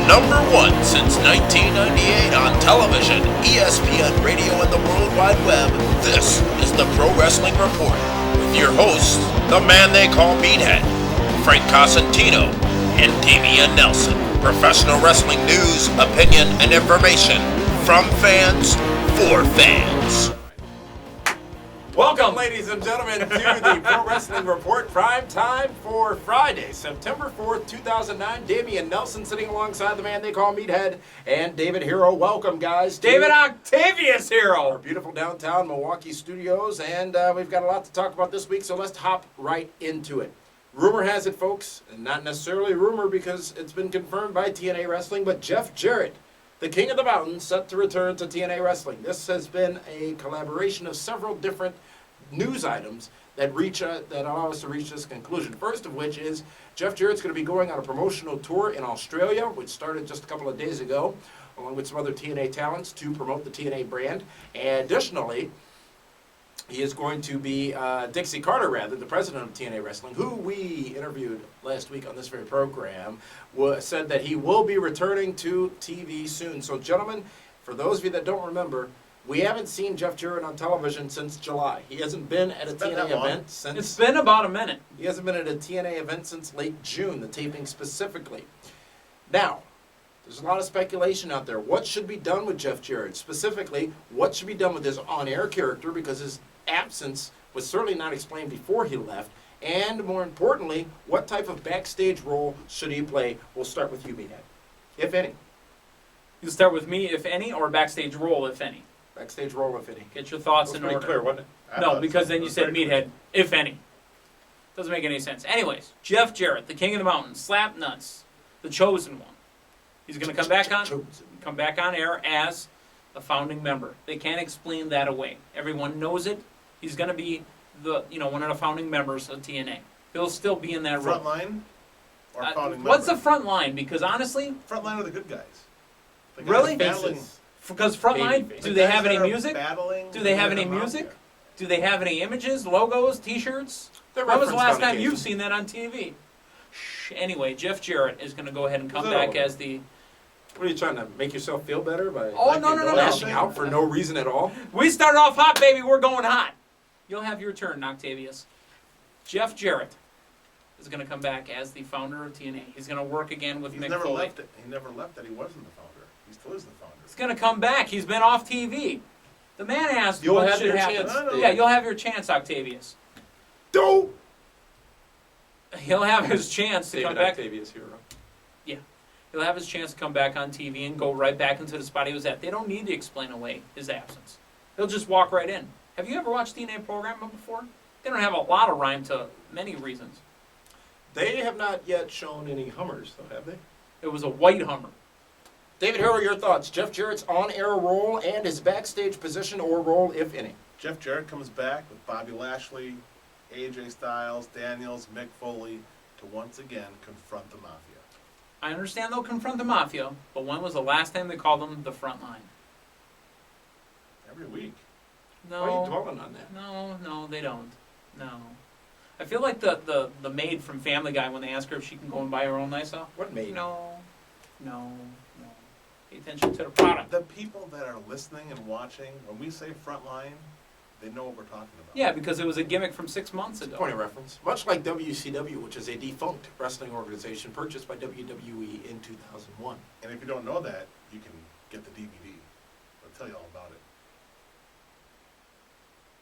Number one since 1998 on television, ESPN Radio, and the World Wide Web, this is the Pro Wrestling Report with your hosts, the man they call Meathead, Frank Cosentino, and Damian Nelson. Professional wrestling news, opinion, and information from fans for fans. Welcome, ladies and gentlemen, to the Pro Wrestling Report Primetime for Friday, September 4th, 2009. Damian Nelson sitting alongside the man they call Meathead and David Hero. Welcome, guys. David Octavius Hero. Our beautiful downtown Milwaukee studios, and we've got a lot to talk about this week, so let's hop right into it. Rumor has it, folks, and not necessarily rumor because it's been confirmed by TNA Wrestling, but Jeff Jarrett, the King of the Mountain, set to return to TNA Wrestling. This has been a collaboration of several different news items that allow us to reach this conclusion. First of which is Jeff Jarrett's going to be going on a promotional tour in Australia, which started just a couple of days ago, along with some other TNA talents to promote the TNA brand. And additionally, he is going to be, Dixie Carter, the president of TNA Wrestling, who we interviewed last week on this very program, said that he will be returning to TV soon. So, gentlemen, for those of you that don't remember, we haven't seen Jeff Jarrett on television since July. He hasn't been at a TNA event since... It's been about a minute. He hasn't been at a TNA event since late June, the taping specifically. Now, there's a lot of speculation out there. What should be done with Jeff Jarrett? Specifically, what should be done with his on-air character, because his absence was certainly not explained before he left. And more importantly, what type of backstage role should he play? We'll start with you, Meathead, if any. You start with me, if any, or backstage role, if any. Backstage role, if any. Get your thoughts in order. Clear, wasn't it? No, because then you said Meathead, if any. Doesn't make any sense. Anyways, Jeff Jarrett, the King of the Mountain, slap nuts, the chosen one. He's going to come back on air as a founding member. They can't explain that away. Everyone knows it. He's going to be one of the founding members of TNA. He'll still be in that role. Front line or founding member? What's the front line? Because honestly, front line are the good guys. The guys really? battling. Because Frontline, do they have any music? Do they have any music? Do they have any images, logos, T-shirts? When was the last time you've seen that on TV? Anyway, Jeff Jarrett is going to go ahead and come back as the... What are you trying to make yourself feel better by no. lashing out for no reason at all? We started off hot, baby. We're going hot. You'll have your turn, Octavius. Jeff Jarrett is going to come back as the founder of TNA. He's going to work again with Mick Foley. He never left that he wasn't the founder. He still is the founder. He's going to come back. He's been off TV. The man asked you'll what have should your happen. Chance. Yeah, you'll have your chance, Octavius. Don't. He'll have his chance to come back. Octavius Hero. Yeah. He'll have his chance to come back on TV and go right back into the spot he was at. They don't need to explain away his absence. He'll just walk right in. Have you ever watched TNA programming before? They don't have a lot of rhyme to many reasons. They have not yet shown any Hummers, though, have they? It was a white Hummer. David Hero, your thoughts. Jeff Jarrett's on-air role and his backstage position or role, if any. Jeff Jarrett comes back with Bobby Lashley, AJ Styles, Daniels, Mick Foley to once again confront the Mafia. I understand they'll confront the Mafia, but when was the last time they called them the front line? Every week. No. Why are you dwelling on that? No, they don't. No. I feel like the maid from Family Guy when they ask her if she can go and buy her own Lysol. What maid? No. Pay attention to the product. The people that are listening and watching, when we say front line, they know what we're talking about. Yeah, because it was a gimmick from 6 months ago. Point of reference. Much like WCW, which is a defunct wrestling organization purchased by WWE in 2001. And if you don't know that, you can get the DVD. I'll tell you all about it.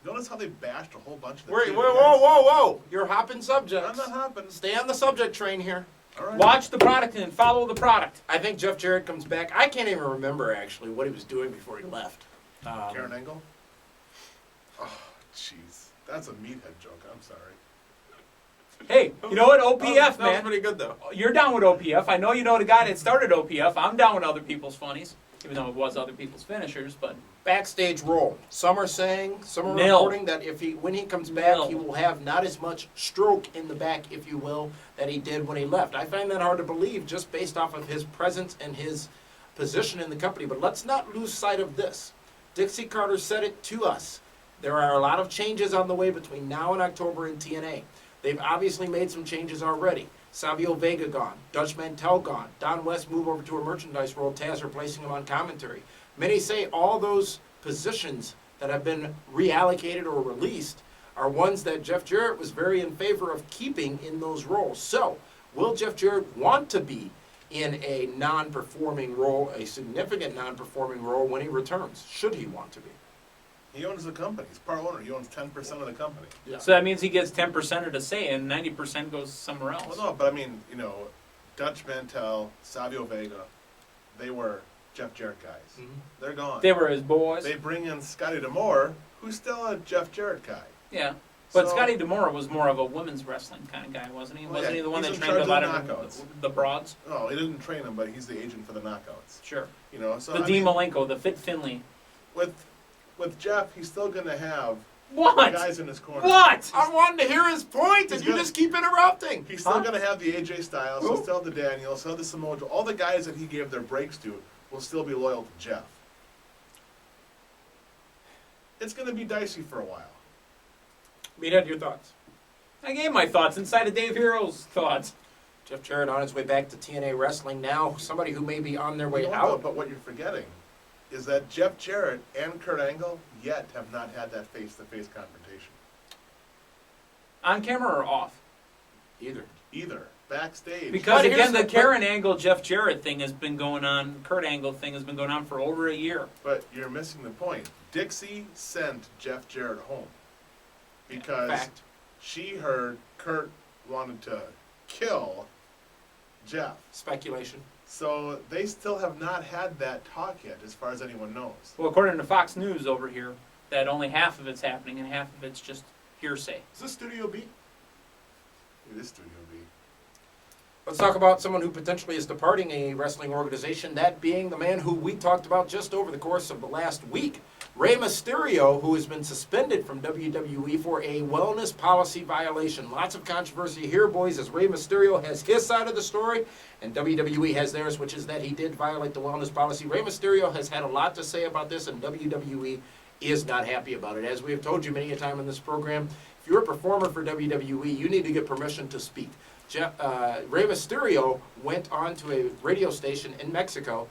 Notice how they bashed a whole bunch of the Whoa. You're hopping subjects. I'm not hopping. Stay on the subject train here. All right. Watch the product and follow the product. I think Jeff Jarrett comes back. I can't even remember, actually, what he was doing before he left. Karen Angle? Oh, jeez. That's a meathead joke. I'm sorry. Hey, you know what? OPF, that man. was pretty good, though. You're down with OPF. I know you know the guy that started OPF. I'm down with other people's funnies, even though it was other people's finishers, but... Backstage role. Some are reporting that when he comes back, he will have not as much stroke in the back, if you will, that he did when he left. I find that hard to believe just based off of his presence and his position in the company. But let's not lose sight of this. Dixie Carter said it to us. There are a lot of changes on the way between now and October in TNA. They've obviously made some changes already. Savio Vega gone. Dutch Mantell gone. Don West move over to a merchandise role. Taz replacing him on commentary. Many say all those positions that have been reallocated or released are ones that Jeff Jarrett was very in favor of keeping in those roles. So, will Jeff Jarrett want to be in a non-performing role, a significant non-performing role when he returns? Should he want to be? He owns the company. He's part owner. He owns 10% of the company. Yeah. So that means he gets 10% of the say, and 90% goes somewhere else. Well, no, but I mean, Dutch Mantell, Savio Vega, they were Jeff Jarrett guys. Mhm. They're gone. They were his boys. They bring in Scotty D'Amore, who's still a Jeff Jarrett guy. Yeah. But So- Scotty D'Amore was more of a women's wrestling kind of guy, wasn't he? Well, Wasn't yeah, he the one he's that in trained a charge lot of of knockouts. the broads? No, he didn't train him, but he's the agent for the knockouts. Sure. So The I Dean mean, Malenko, the Fit Finley. with Jeff, he's still going to have What? guys in his corner. What? I wanted to hear his point, and He's you gonna- just keep interrupting. He's still Huh? going to have the AJ Styles, Who? he'll still have the Daniels, he'll have the Samoa Joe. All the guys that he gave their breaks to will still be loyal to Jeff. It's going to be dicey for a while. Meathead, your thoughts? I gave my thoughts inside of Dave Hero's thoughts. Jeff Jarrett on his way back to TNA Wrestling now. Somebody who may be on their way You know out. what, but what you're forgetting is that Jeff Jarrett and Kurt Angle yet have not had that face-to-face confrontation. On camera or off? Either. Backstage. Because But here's again, the the- Karen Angle, Jeff Jarrett thing has been going on, Kurt Angle thing has been going on for over a year. But you're missing the point. Dixie sent Jeff Jarrett home because Fact. she heard Kurt wanted to kill Jeff. Speculation. So they still have not had that talk yet, as far as anyone knows. Well, according to Fox News over here, that only half of it's happening and half of it's just hearsay. Is this Studio B? It is Studio B. Let's talk about someone who potentially is departing a wrestling organization, that being the man who we talked about just over the course of the last week. Rey Mysterio, who has been suspended from WWE for a wellness policy violation. Lots of controversy here, boys, as Rey Mysterio has his side of the story, and WWE has theirs, which is that he did violate the wellness policy. Rey Mysterio has had a lot to say about this, and WWE is not happy about it. As we have told you many a time in this program, if you're a performer for WWE, you need to get permission to speak. Rey Mysterio went on to a radio station in Mexico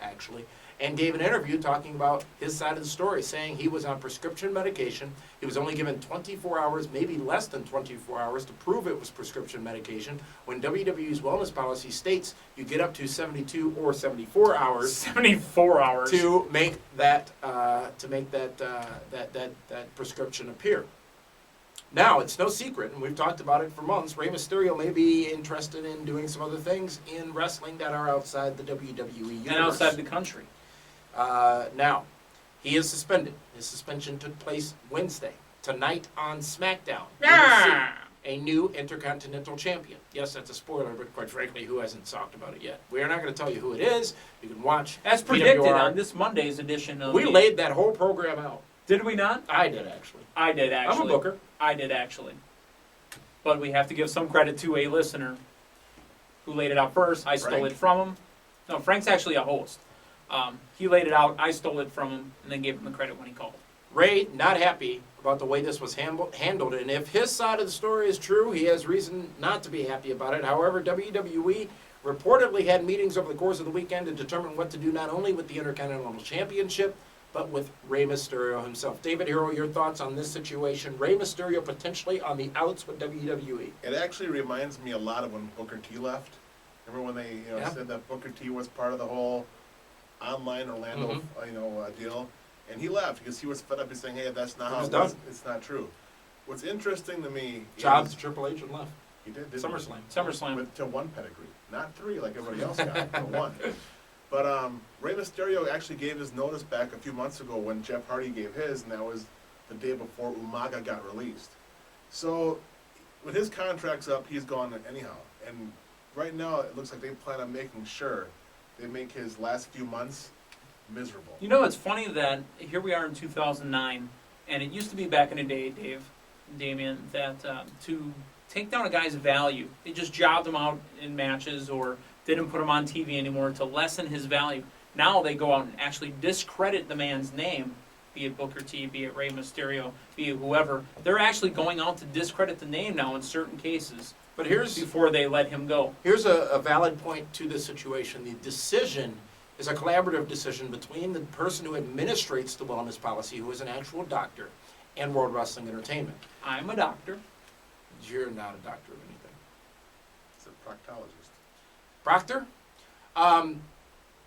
actually, and gave an interview talking about his side of the story, saying he was on prescription medication. He was only given 24 hours, maybe less than 24 hours, to prove it was prescription medication, when WWE's wellness policy states you get up to 72 or 74 hours 74 hours. to make that prescription appear. Now, it's no secret, and we've talked about it for months, Rey Mysterio may be interested in doing some other things in wrestling that are outside the WWE universe. And outside the country. Now, he is suspended. His suspension took place Wednesday. Tonight on SmackDown, we will see a new Intercontinental Champion. Yes, that's a spoiler, but quite frankly, who hasn't talked about it yet? We are not going to tell you who it is. You can watch. As predicted PWR. on this Monday's edition of We laid that whole program out. Did we not? I did, actually. I did, actually. I'm a booker. I did, actually. But we have to give some credit to a listener who laid it out first. I stole Frank. it from him. No, Frank's actually a host. He laid it out. I stole it from him and then gave him the credit when he called. Ray, not happy about the way this was handled, and if his side of the story is true, he has reason not to be happy about it. However, WWE reportedly had meetings over the course of the weekend to determine what to do not only with the Intercontinental Championship, but with Rey Mysterio himself. David Hero, your thoughts on this situation? Rey Mysterio potentially on the outs with WWE. It actually reminds me a lot of when Booker T left. Remember when they Yeah. said that Booker T was part of the whole online Orlando deal? And he left because he was fed up. He's saying, hey, that's not It how was it was. done. It's not true. What's interesting to me Jobs is to Triple H and left. he did, didn't he? SummerSlam. SummerSlam. To one pedigree, not three like everybody else got, but one. But Rey Mysterio actually gave his notice back a few months ago when Jeff Hardy gave his, and that was the day before Umaga got released. So with his contract's up, he's gone anyhow. And right now, it looks like they plan on making sure they make his last few months miserable. You know, it's funny that here we are in 2009, and it used to be back in the day, Damien, that to take down a guy's value, they just jobbed him out in matches or didn't put him on TV anymore to lessen his value. Now they go out and actually discredit the man's name be it Booker T, be it Rey Mysterio, be it whoever, they're actually going out to discredit the name now in certain cases. But here's before they let him go. Here's a valid point to this situation. The decision is a collaborative decision between the person who administrates the wellness policy, who is an actual doctor, and World Wrestling Entertainment. I'm a doctor. You're not a doctor of anything. It's a proctologist. Proctor?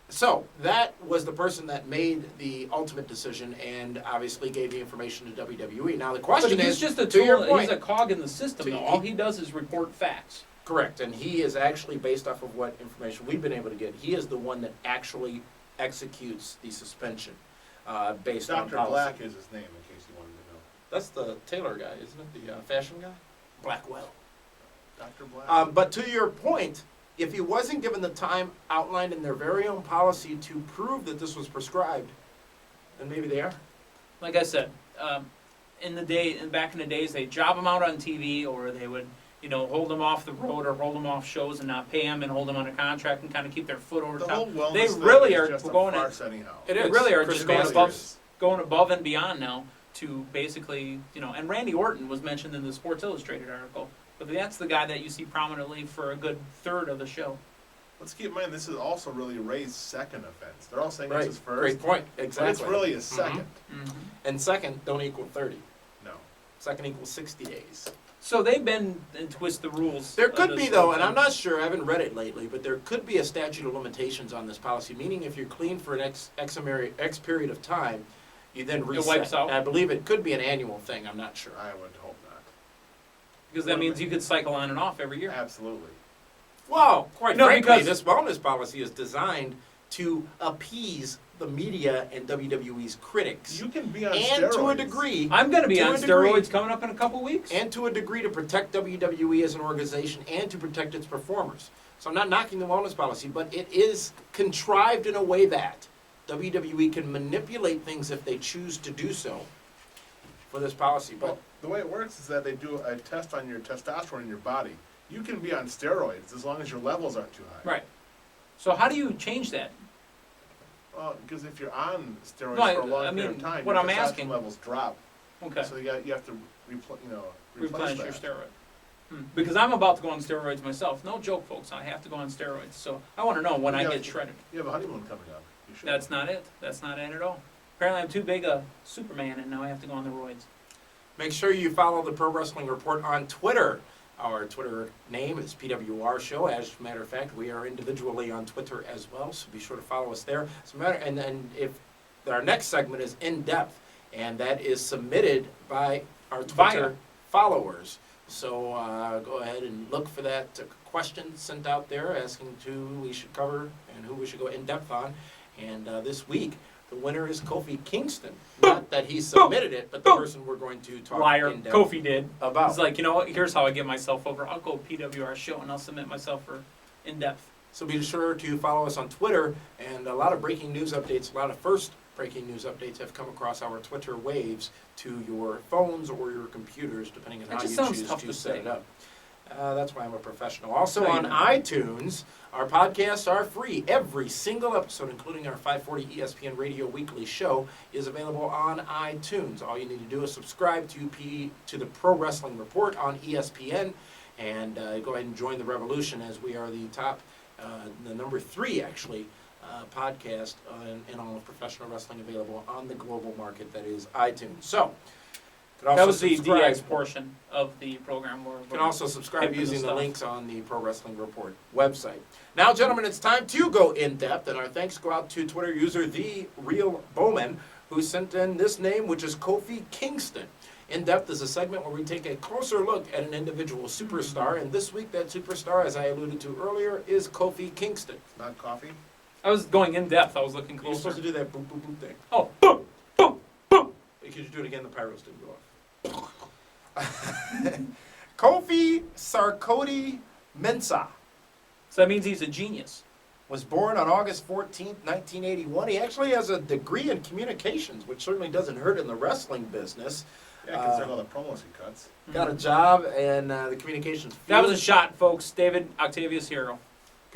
So that was the person that made the ultimate decision and obviously gave the information to WWE. Now the question he's is, just a to your tool, point, he's a cog in the system. All he does is report facts. correct, and he is actually, based off of what information we've been able to get, he is the one that actually executes the suspension based on Dr. policy. Black is his name, in case you wanted to know. That's the tailor guy, isn't it? The fashion guy? Blackwell. Dr. Black. But to your point, if he wasn't given the time outlined in their very own policy to prove that this was prescribed, then maybe they are. Like I said, back in the days, they job them out on TV, or they would, hold them off the road or hold them off shows and not pay them and hold them on a contract and kind of keep their foot over The top. whole wellness They thing really is are just a going farce anyhow. It is. They really are Chris just Masters. going above and beyond now to basically, and Randy Orton was mentioned in the Sports Illustrated article, but that's the guy that you see prominently for a good third of the show. Let's keep in mind, this is also really Ray's second offense. They're all saying Right. it's his first. Great point. But Exactly. it's really his second. And second don't equal 30. No. Second equals 60 days. So they bend and twist the rules. There of could this be, whole though, and thing. I'm not sure, I haven't read it lately, but there could be a statute of limitations on this policy, meaning if you're clean for an X period of time, you then reset. wipes out. And I believe it could be an annual thing, I'm not sure. I would hope not. Because that means you could cycle on and off every year. Absolutely. Well, quite No, frankly, because- this wellness policy is designed to appease the media and WWE's critics. You can be on And steroids. to a degree, I'm going to be To on a degree. steroids coming up in a couple weeks. and to a degree to protect WWE as an organization and to protect its performers. So I'm not knocking the wellness policy, but it is contrived in a way that WWE can manipulate things if they choose to do so for this policy. But Well, the way it works is that they do a test on your testosterone in your body. You can be on steroids as long as your levels aren't too high. Right. So how do you change that? Well, because if you're on steroids No, for a long I period mean, of time, what your I'm testosterone asking- levels drop. Okay. So you have to Replenish that. your steroid. Because I'm about to go on steroids myself. No joke, folks. I have to go on steroids. So I want to know when I Yeah. get shredded. You have a honeymoon coming up. You should. That's not it. That's not it at all. Apparently I'm too big a Superman and now I have to go on the roids. make sure you follow the Pro Wrestling Report on Twitter. Our Twitter name is PWR Show. As a matter of fact, we are individually on Twitter as well, so be sure to follow us there. And then if our next segment is In Depth, and that is submitted by our Twitter followers. So go ahead and look for that question sent out there asking who we should cover and who we should go in depth on. And this week, the winner is Kofi Kingston. Not that he submitted it, but the person we're going to talk Liar. in depth Kofi did. about. He's like, you know what? Here's how I get myself over. I'll go PWR Show and I'll submit myself for in depth. So be sure to follow us on Twitter, and a lot of breaking news updates, a lot of first breaking news updates have come across our Twitter waves to your phones or your computers, depending on That how just you sounds choose tough to to set say. it up. That's why I'm a professional. Also No, you're on not. iTunes, our podcasts are free. Every single episode, including our 540 ESPN Radio Weekly show, is available on iTunes. All you need to do is subscribe to the Pro Wrestling Report on ESPN, and go ahead and join the revolution, as we are the top, the number 3 actually, podcast in all of professional wrestling available on the global market that is iTunes. So, you can also That was the subscribe. DX portion of the program. Where You can also subscribe Typing the using the stuff. links on the Pro Wrestling Report website. Now, gentlemen, it's time to go in depth, and our thanks go out to Twitter user The Real Bowman, who sent in this name, which is Kofi Kingston. In Depth is a segment where we take a closer look at an individual superstar, and this week that superstar, as I alluded to earlier, is Kofi Kingston. Not coffee. I was going in depth. I was looking You're closer. supposed to do that boop, boop, boop thing. Oh, boom, boom, boom. Because you do it again, the pyros didn't go off. Kofi Sarkodie Mensah So that means he's a genius. was born on August 14th, 1981. He actually has a degree in communications, which certainly doesn't hurt in the wrestling business. Yeah, considering all the promos he cuts. Got a job in the communications field. That was a shot, folks. David Octavius Hero.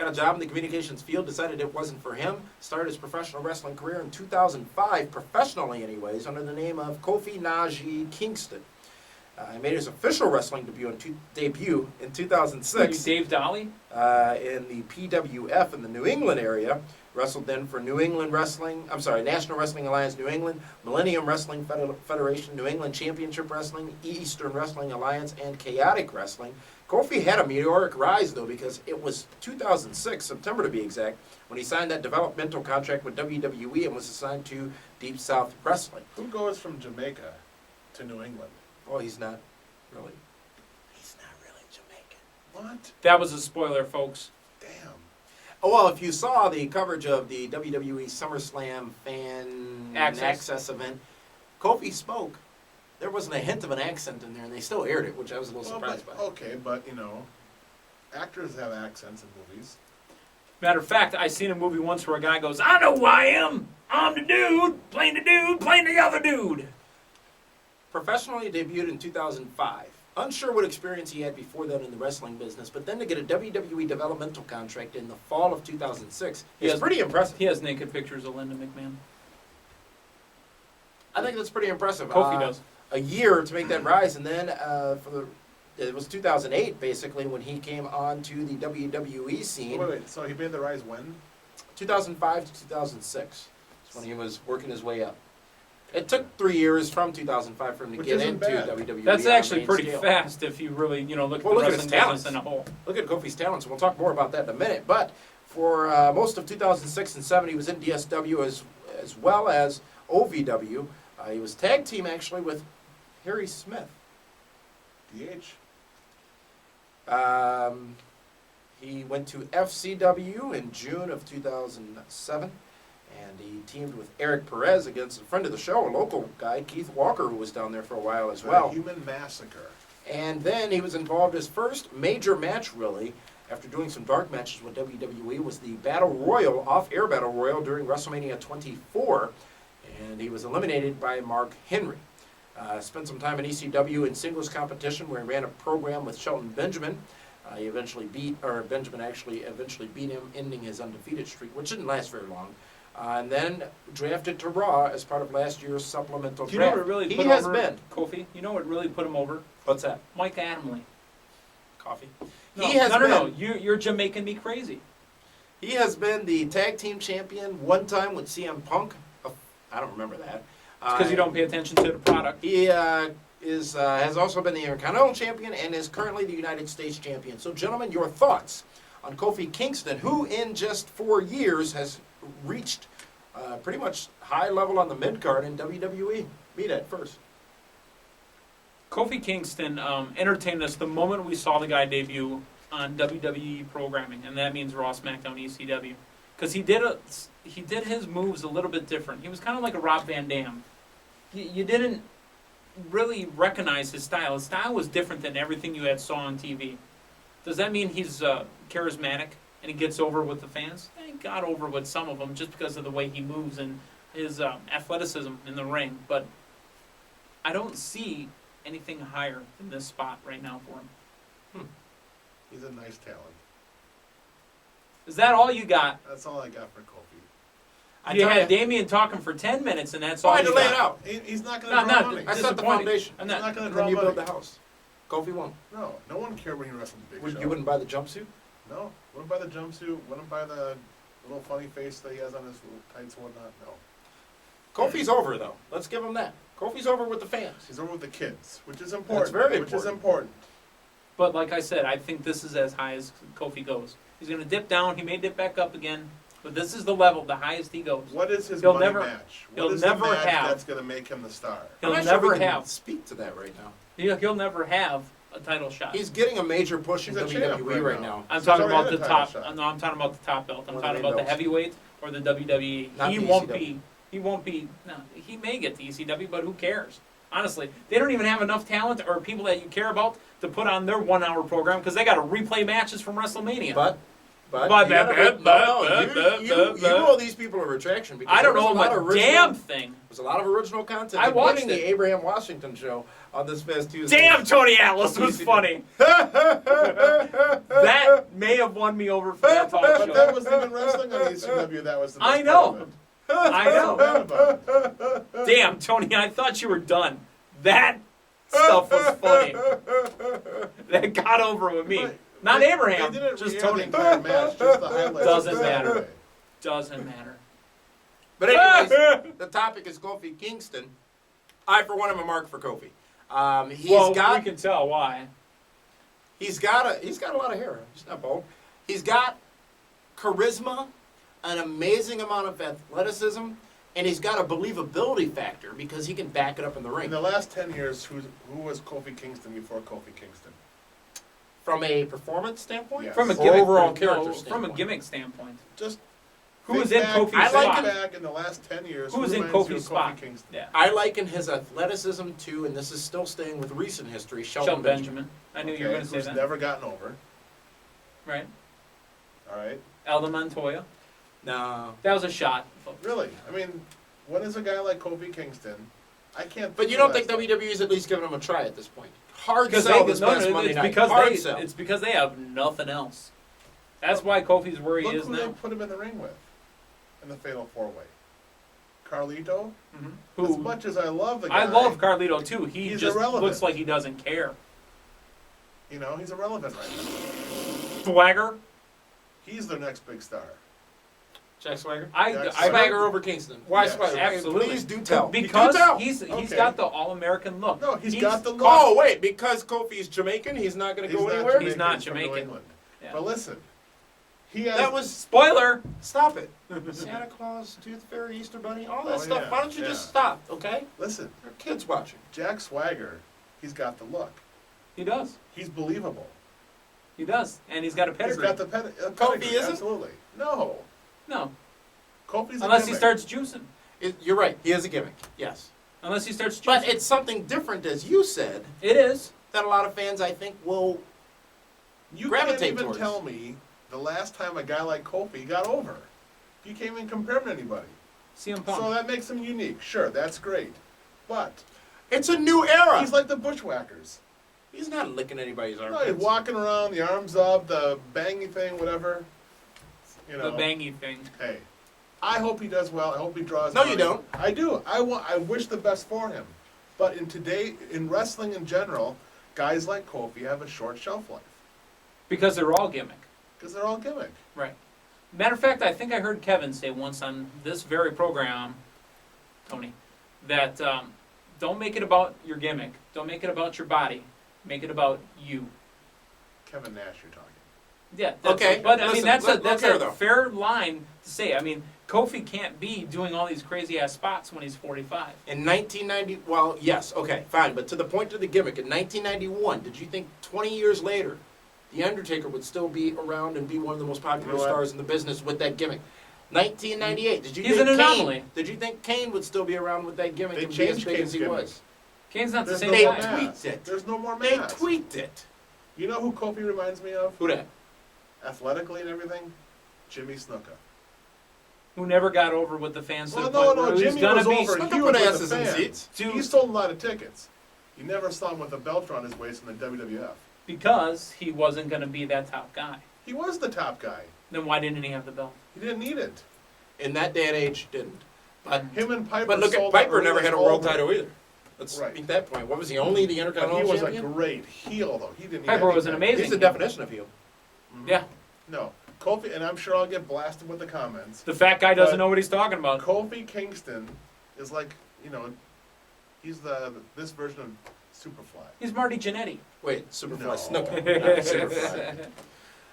got a job in the communications field, decided it wasn't for him, started his professional wrestling career in 2005, professionally anyways, under the name of Kofi Kingston. He made his official wrestling debut in 2006. Dave Dolly? In the PWF in the New England area. Wrestled then for National Wrestling Alliance New England, Millennium Wrestling Federation, New England Championship Wrestling, Eastern Wrestling Alliance, and Chaotic Wrestling. Kofi had a meteoric rise, though, because it was 2006, September to be exact, when he signed that developmental contract with WWE and was assigned to Deep South Wrestling. Who goes from Jamaica to New England? Well, he's not really Jamaican. What? That was a spoiler, folks. Damn. Oh, well, if you saw the coverage of the WWE SummerSlam fan access event, Kofi spoke. There wasn't a hint of an accent in there, and they still aired it, which I was a little surprised by. Okay, but, actors have accents in movies. Matter of fact, I seen a movie once where a guy goes, I know who I am. I'm the dude playing the other dude. Professionally debuted in 2005. Unsure what experience he had before that in the wrestling business, but then to get a WWE developmental contract in the fall of 2006 is pretty impressive. He has naked pictures of Linda McMahon. I think that's pretty impressive. Kofi does. A year to make that rise, and then it was 2008 basically when he came on to the WWE scene. Wait. So he made the rise when? 2005 to 2006 is when he was working his way up. It took 3 years from 2005 for him to get into WWE. That's actually pretty scale. fast if you really, look at the look at wrestling his talents business in a whole. Look at Kofi's talents. We'll talk more about that in a minute. But for most of 2006 and 7, he was in DSW as well as OVW. He was tag team actually with Harry Smith. DH. He went to FCW in June of 2007. And he teamed with Eric Perez against a friend of the show, a local guy, Keith Walker, who was down there for a while as well. Human Massacre. And then he was involved, his first major match, really, after doing some dark matches with WWE, was the Battle Royal, off-air Battle Royal during WrestleMania 24. And he was eliminated by Mark Henry. Spent some time in ECW in singles competition where he ran a program with Shelton Benjamin. Benjamin actually eventually beat him, ending his undefeated streak, which didn't last very long. And then drafted to Raw as part of last year's supplemental draft. You know what really he put has over been. Kofi? You know what really put him over? What's that? Mike Adamle. Coffee. No. You're Jamaican me crazy. He has been the tag team champion one time with CM Punk. I don't remember that. It's because you don't pay attention to the product. He has also been the Intercontinental champion and is currently the United States champion. So, gentlemen, your thoughts on Kofi Kingston, who in just 4 years has reached pretty much high level on the mid-card in WWE. Meet at first. Kofi Kingston entertained us the moment we saw the guy debut on WWE programming, and that means Raw, SmackDown, ECW. Because he did his moves a little bit different. He was kind of like a Rob Van Dam. You didn't really recognize his style. His style was different than everything you had saw on TV. Does that mean he's charismatic and he gets over with the fans? He got over with some of them just because of the way he moves and his athleticism in the ring. But I don't see anything higher than this spot right now for him. He's a nice talent. Is that all you got? That's all I got for Kofi. You had Damian talking for 10 minutes, and that's all I had you to lay got. it out. He's not going to draw money. I set the foundation. I'm He's not not going to And draw then you money. build the house. Kofi won't. No one cared when he wrestled the Big Show. You wouldn't buy the jumpsuit? No, wouldn't buy the jumpsuit. Wouldn't buy the little funny face that he has on his little tights and whatnot. No. Kofi's over, though. Let's give him that. Kofi's over with the fans. He's over with the kids, which is important. That's very Which is important. But like I said, I think this is as high as Kofi goes. He's going to dip down. He may dip back up again. But this is the level, the highest he goes. What is his He'll money never- match? he'll What is never the match have- that's going to make him the star? He'll I'm not never sure if I can have. speak to that right now. He'll never have a title shot. He's getting a major push in He's a champ WWE right now. I'm He's talking already about had the a title top. shot. No, I'm talking about the top belt. I'm One of talking the about the belts. heavyweight or the WWE. Not He the won't ECW. be. He won't be. No, he may get the ECW, but who cares? Honestly, they don't even have enough talent or people that you care about to put on their 1 hour program because they got to replay matches from WrestleMania. But But you owe these people a retraction because I don't there was know a lot of original, damn thing. There's a lot of original content. I watched including it. the Abraham Washington show on this past Tuesday. Damn, Tony Atlas was funny. That may have won me over for that talk But that show. wasn't even wrestling on ECW. That was the best I know. part of it. I know. Forget about it. Damn, Tony, I thought you were done. That stuff was funny. That got over with me. But Not they Abraham, didn't just re-air Tony. the entire match, just the highlights. Doesn't of matter. Saturday. Doesn't matter. But anyways, the topic is Kofi Kingston. I, for one, am a mark for Kofi. We can tell why. He's got a lot of hair. He's not bald. He's got charisma, an amazing amount of athleticism, and he's got a believability factor because he can back it up in the ring. In the last 10 years, who was Kofi Kingston before Kofi Kingston? From a performance standpoint? Yes. From a Or gimmick, overall no, character from a standpoint? gimmick standpoint. Just Who think was in back- Kofi's I like spot? back in the last 10 years. Who was in reminds you Kofi's of spot? Kofi Kingston? Yeah. I liken his athleticism to, and this is still staying with recent history, Shelton Benjamin. I knew you were Okay, going to say who's that. never gotten over. Right. All right. Aldo Montoya. No. That was a shot. Really? I mean, when is a guy like Kofi Kingston? I can't. But you don't think WWE's at least giving him a try at this point? Hard Because sell this past Monday it's night. because Hard they sell. it's because they have nothing else. That's why Kofi's where he Look is who now. they put him in the ring with, in the Fatal 4-Way. Carlito. As Who much as I love the guy, I love Carlito too. He He's just irrelevant. looks like he doesn't care. You know, he's irrelevant right now. Swagger. He's the next big star. Jack Swagger? Jack I Swagger over Kingston. Why Yes. Swagger? Absolutely. Please do tell. Because do tell. he's Okay. got the all-American look. No, he's got the look. Oh, wait, because Kofi's Jamaican, he's not going to go anywhere? He's not he's from Jamaican. New England. Yeah. But listen, he has. That was... Spoiler. Stop it. Santa Claus, Tooth Fairy, Easter Bunny, all that Oh, stuff. yeah, Why don't you yeah. just stop, okay? Listen, There are kids watching. Jack Swagger, he's got the look. He does. He's believable. He does, and he's got a He's pedigree. got the pedigree. isn't? Absolutely. No. No, Kofi's a unless he gimmick. starts juicing. You're right. He is a gimmick. Yes. Unless he starts juicing. But it's something different, as you said, It is. that a lot of fans, I think, will You gravitate can't even towards. tell me the last time a guy like Kofi got over. You can't even compare him to anybody. CM Punk. So that makes him unique. Sure, that's great. But It's a new era. he's like the Bushwhackers. He's not licking anybody's No, he's armpits. walking around, the arms up, the bangy thing, whatever. You know. The bangy thing. Hey, I hope he does well. I hope he draws. No, you money. don't. I do. I wish the best for him. But in wrestling in general, guys like Kofi have a short shelf life Because they're all gimmick. because they're all gimmick. Right. Matter of fact, I think I heard Kevin say once on this very program, Tony, that don't make it about your gimmick. Don't make it about your body. Make it about you. Kevin Nash, you're talking. Yeah. That's Okay, it. But I listen, mean, that's look here, a though. fair line to say. I mean, Kofi can't be doing all these crazy ass spots when he's 45. In 1990, well, yes, okay, fine. But to the point of the gimmick, in 1991, did you think 20 years later, The Undertaker would still be around and be one of the most popular You know what? stars in the business with that gimmick? 1998, did you He's think an Kane? anomaly. Did you think Kane would still be around with that gimmick They and be as changed big Kane's as he gimmick. was? Kane's not the There's same no They more guy. tweaked it. There's no more They mass. tweaked it. You know who Kofi reminds me of? Who that? Athletically and everything? Jimmy Snuka. Who never got over with the fans to Well, the point no, where he's Jimmy gonna was be. over. Snuka He put was with asses the in fans. seats. He sold a lot of tickets. You never saw him with a belt around his waist in the WWF. Because he wasn't going to be that top guy. He was the top guy. Then why didn't he have the belt? He didn't need it. In that day and age, didn't. But Him and Piper. But look at sold Piper out never arenas had a all world over. title either. Let's Right. make that point. What was he only the But Intercontinental he was a champion? great heel, though. He didn't. need Piper was an anything. amazing. He's the definition of heel. Yeah. No, Kofi, and I'm sure I'll get blasted with the comments. The fat guy doesn't But- know what he's talking about. Kofi Kingston is like, he's this version of Superfly. He's Marty Jannetty. Wait, Superfly No. Snuka. not Superfly.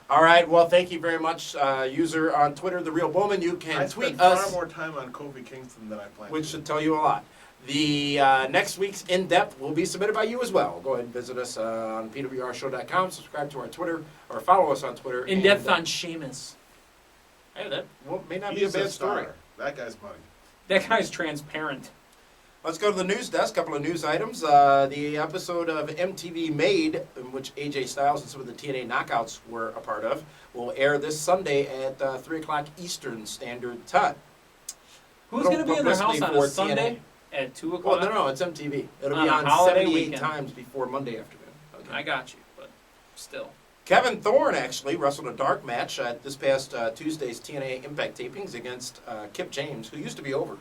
All right. Well, thank you very much, user on Twitter, The Real Bowman. You can I tweet spent far us, more time on Kofi Kingston than I planned. which should tell you a lot. The next week's In-Depth will be submitted by you as well. Go ahead and visit us on pwrshow.com, subscribe to our Twitter, or follow us on Twitter. In depth on Sheamus. Hey, that may not be He's a bad star. story. That guy's money. That guy's transparent. Let's go to the news desk. Couple of news items. The episode of MTV Made, in which AJ Styles and some of the TNA knockouts were a part of, will air this Sunday at 3 o'clock Eastern Standard Time. Who's going to be in their house Publicity on a for Sunday TNA. at 2 o'clock? Well, no, it's MTV. It'll On be a on holiday 78 weekend. times before Monday afternoon. Okay. I got you, but still. Kevin Thorne actually wrestled a dark match at this past Tuesday's TNA Impact tapings against Kip James, who used to be over.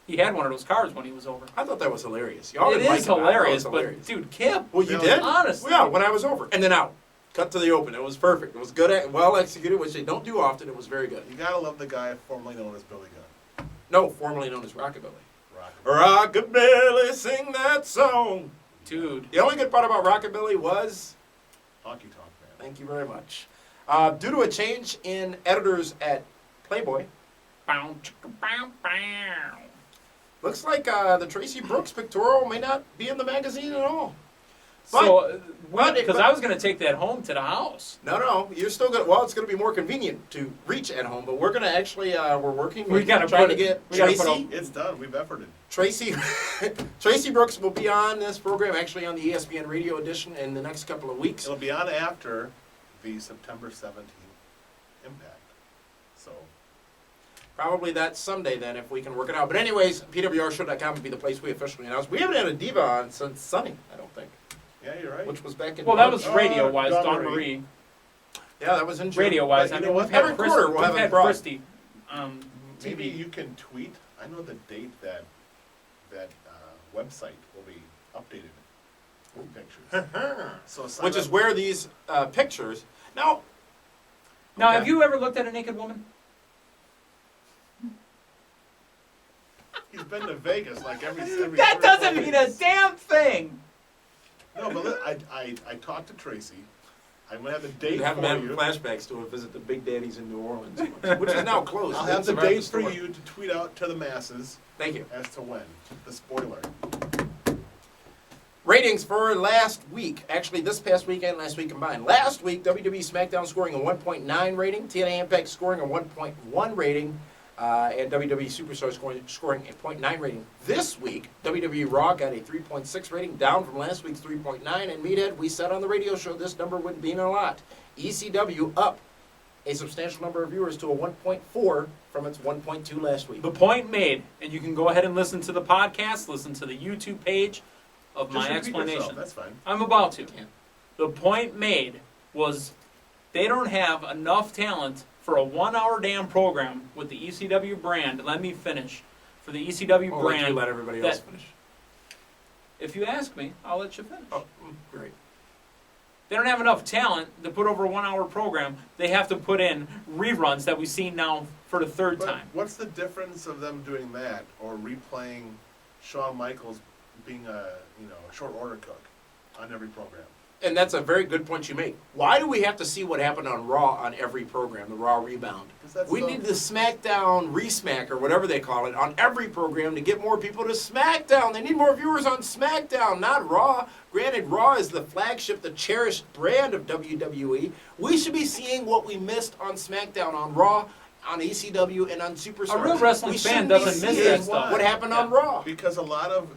He had one of those cars when he was over. I thought that was hilarious. Y'all It didn't like is it, but I thought it hilarious, was but hilarious. dude, Kip. Well, you Really? did? Honestly. Yeah, when I was over. And then out. Cut to the open. It was perfect. It was good, well executed, which they don't do often. It was very good. You gotta love the guy formerly known as Billy Gunn. No, formerly known as Rockabilly. Rock. Rockabilly, sing that song. Dude. The only good part about Rockabilly was, Honky Tonk Man. thank you very much, due to a change in editors at Playboy, Bow, chicka, bow, bow. looks like the Tracy Brooks pictorial may not be in the magazine at all. So, but- because I was going to take that home to the house. No, you're still going to, well, it's going to be more convenient to reach at home, but we're going to actually, we're working, We gotta trying put to it- get we gotta put Tracy. It's done. We've efforted. Tracy Tracy Brooks will be on this program, actually on the ESPN radio edition in the next couple of weeks. It'll be on after the September 17th Impact. So, Probably that Sunday then, if we can work it out. But anyways, pwrshow.com would be the place we officially announced. We haven't had a diva on since Sunny, I don't think, yeah, you're right. which was back in Well, that March. was radio-wise, Dawn Dawn Marie. Marie. Yeah, that was in June. Radio-wise, But I you mean, know we've what? had Every quarter we'll have we've it had brought. Christy. Maybe TV. you can tweet. I know the date that website will be updated with pictures. So sign Which is up. where these pictures. Now, Now, Okay. have you ever looked at a naked woman? He's been to Vegas like every That 3 or 4 doesn't mean a days. damn thing. No, but I talked to Tracy. I'm gonna have the date you haven't for had you. flashbacks to a visit to Big Daddy's in New Orleans, which is now closed. I'll have It's the around date for store. you to tweet out to the masses Thank you. as to when. The spoiler. Ratings for last week, actually this past week and last week combined. Last week, WWE SmackDown scoring a 1.9 rating, TNA Impact scoring a 1.1 rating, and WWE Superstar scoring a 0.9 rating. This week, WWE Raw got a 3.6 rating, down from last week's 3.9, and Meathead, we said on the radio show this number wouldn't mean a lot. ECW up a substantial number of viewers to a 1.4 from its 1.2 last week. The point made, and you can go ahead and listen to the podcast, listen to the YouTube page of Just my repeat explanation. yourself, that's fine. I'm about to. Yeah. The point made was they don't have enough talent for a 1-hour damn program with the ECW brand. Let me finish. For the ECW Or would you brand, let everybody else that- finish? if you ask me, I'll let you finish. Oh, great. They don't have enough talent to put over a 1-hour program. They have to put in reruns that we've seen now for the third But time. what's the difference of them doing that or replaying Shawn Michaels being a short order cook on every program? And that's a very good point you make. Why do we have to see what happened on Raw on every program, the Raw Rebound? 'Cause that's We the- need the SmackDown Resmack or whatever they call it on every program to get more people to SmackDown. They need more viewers on SmackDown, not Raw. Granted, Raw is the flagship, the cherished brand of WWE. We should be seeing what we missed on SmackDown, on Raw, on ECW, and on Superstar. A real wrestling We fan shouldn't be doesn't miss seeing that stuff. What happened on Yeah. Raw? Because a lot of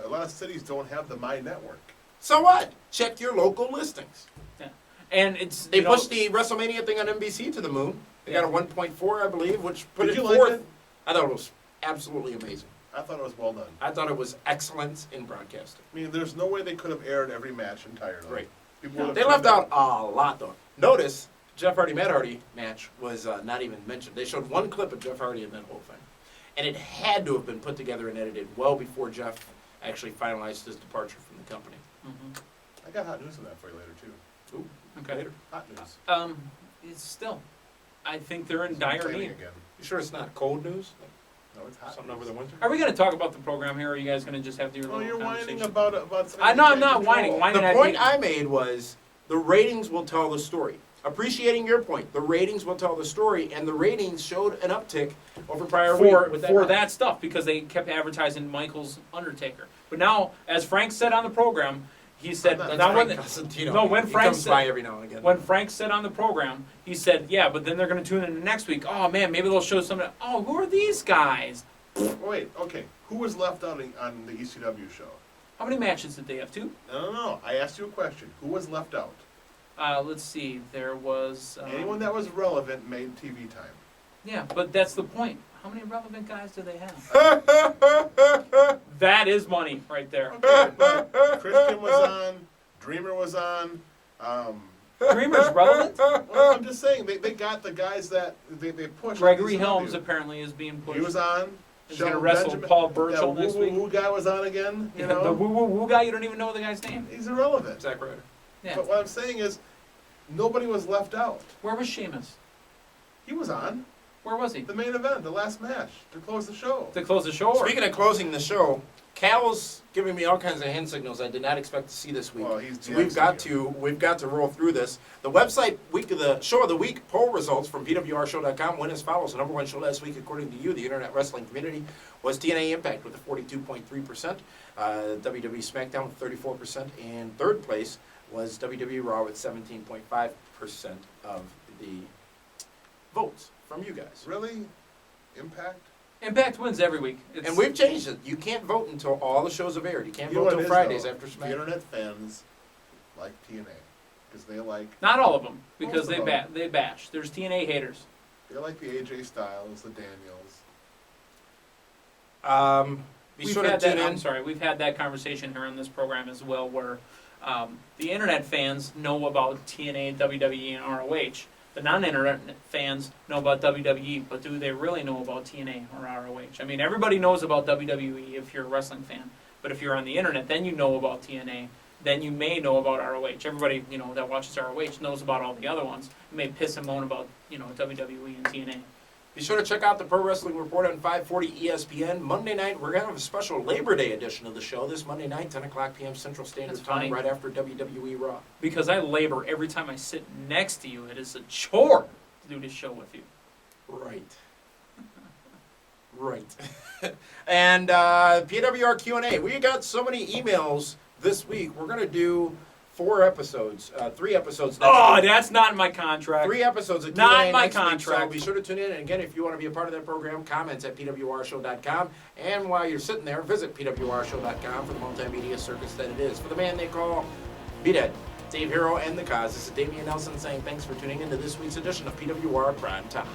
a lot of cities don't have the My Network. So what? Check your local listings. And it's They you know, pushed the WrestleMania thing on NBC to the moon. They got a 1.4, I believe, which put Did it you like fourth. it? I thought it was absolutely amazing. I thought it was well done. I thought it was excellence in broadcasting. I mean, there's no way they could have aired every match entirely. Right. People No. would They have left turned out a lot, though. Notice, Jeff Hardy Matt Hardy match was not even mentioned. They showed one clip of Jeff Hardy in that whole thing. And it had to have been put together and edited well before Jeff actually finalized his departure from the company. Mhm. I got hot news on that for you later too. Ooh, Okay. later. Hot news. It's still, I think they're in It's dire complaining need. again. You sure it's not cold news? No, it's hot. Something news. over the winter? Are we going to talk about the program here, or are you guys going to just have your Oh, little you're conversation? whining about something I know, you I'm can't not control. whining. Whining The at point me. I made was the ratings will tell the story. Appreciating your point, the ratings will tell the story, and the ratings showed an uptick over prior for week with that stuff because they kept advertising Michael's Undertaker. But now, as Frank said on the program, he said That's now Frank when Cosentino. no, when he Frank comes said- by every now and again. when Frank said on the program, he said, yeah, but then they're going to tune in the next week. Oh man, maybe they'll show something. Oh, who are these guys? Wait, okay. Who was left out on the ECW show? How many matches did they have? 2? No. I asked you a question. Who was left out? Let's see. There was Anyone that was relevant made TV time. Yeah, but that's the point. How many relevant guys do they have? That is money right there. Okay, but Christian was on. Dreamer was on. Dreamer's relevant? Well, I'm just saying, they got the guys that they pushed. Gregory Helms apparently is being pushed. He was on. He's going to wrestle Paul Burchill that next week. woo guy was on again. You know? The woo guy, you don't even know the guy's name. He's irrelevant. Zack Ryder. Yeah. But what I'm saying is, nobody was left out. Where was Sheamus? He was on Where was he? the main event, the last match, to close the show. To close the show? Or? Speaking of closing the show, Cal's giving me all kinds of hand signals I did not expect to see this week. Well, he's so we've got to roll through this. The website week of the show of the week poll results from PWRshow.com went as follows. The number one show last week, according to you, the internet wrestling community, was TNA Impact with a 42.3%, WWE SmackDown with 34%, and third place was WWE Raw with 17.5% of the votes from you guys. Really? Impact? Impact wins every week. And we've changed it. You can't vote until all the shows have aired. You can't vote what until it is, Fridays though? after The SmackDown. internet fans like TNA because they like Not all of them, because Most of they bash. There's TNA haters. the AJ Styles, the Daniels. Be sure to tune in. I'm sorry, we've had that conversation here on this program as well, where the internet fans know about TNA, WWE, and ROH. The non-internet fans know about WWE, but do they really know about TNA or ROH? I mean, everybody knows about WWE if you're a wrestling fan, but if you're on the internet, then you know about TNA. Then you may know about ROH. Everybody, that watches ROH knows about all the other ones. You may piss and moan about, WWE and TNA. Be sure to check out the Pro Wrestling Report on 540 ESPN. Monday night, we're going to have a special Labor Day edition of the show this Monday night, 10 o'clock p.m. Central Standard That's Time, funny. right after WWE Raw. Because I labor every time I sit next to you. It is a chore to do this show with you. Right. Right. And PWR Q&A. We got so many emails this week. We're going to do 3 episodes next week. That's not in my contract. 3 episodes of Not Q&A my next week, contract. so be sure to tune in. And again, if you want to be a part of that program, comments at pwrshow.com. And while you're sitting there, visit pwrshow.com for the multimedia circus that it is. For the man they call B-Dead, Dave Hero, and the Cause, this is Damian Nelson saying thanks for tuning in to this week's edition of PWR Primetime.